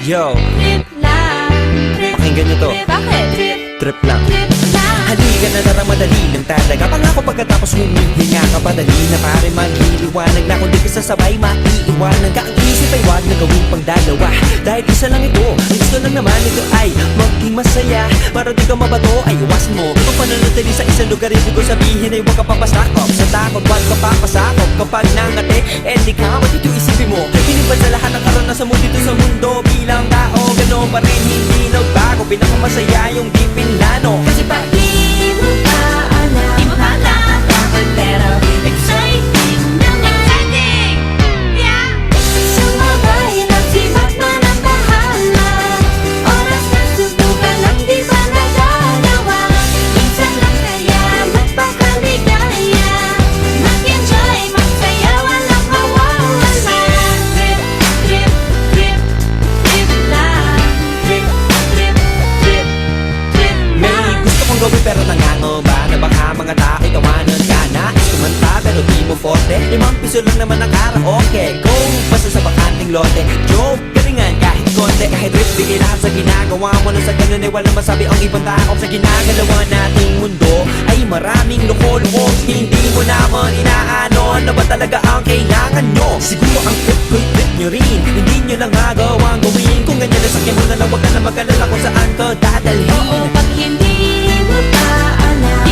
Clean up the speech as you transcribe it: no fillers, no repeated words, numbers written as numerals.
Yo, Trip lang, trip, pakinggan nyo to. trip, bakit? Trip, Trip lang. trip lang. Halika na tara, madali lang talaga. Pangako pagkatapos humihinga ka, padali na pare magliliwanag na. Kung di ka sasabay, maiiwanan ka. Ang isip ay wag na gawing pangdalawa, dahil isa lang ito. Ang gusto lang naman ito ay maging masaya. Para di ka mabato ay iwasan mo ang pananatili sa isang lugar. Ibig ko sabihin ay huwag ka papasakop sa takot, wag ka papasakop. Kapag nangate, di ka matito isipin mo. Pinipan sa lahat ng karanasan mo dito sa mundo. Bilang tao, gano'n pa rin hindi nagbago. Pinakamasaya yung di pinlano. Kasi pag di mo pa alam, di mo pa alam, bakit pero exciting naman. Exciting! Yeah! Sumabay lang si Batman ang bahala. Oras na susukan ang di pa nagagawa. Minsan lang kaya magpakaligaya. Mag-enjoy, magsaya, walang mawawala. Trip, trip, trip, trip lang. Trip, trip, trip, trip May lang. gusto kong gawin pero nangangamba na baka mga tao'y tawanan ka. Nais kumanta pero di mo forte. 5 piso lang naman ang karaoke. Go, basta sa bakanting lote. Joke, galingan kahit konti. Kahit rip, bigay lahat sa ginagawa mo. Nang sa ganun ay walang masabi ang ibang tao. Sa ginagalawa nating mundo ay maraming loko-loko. Hindi mo naman inaano, ano ba talaga ang kailangan nyo? Siguro ang trip ko'y trip nyo rin. Hindi nyo lang magawang gawin. Kung ganyan na sakyan mo na lang, wag ka na mag-alala kung saan ka dadalhin. Oo, pag hindi mo pa alam,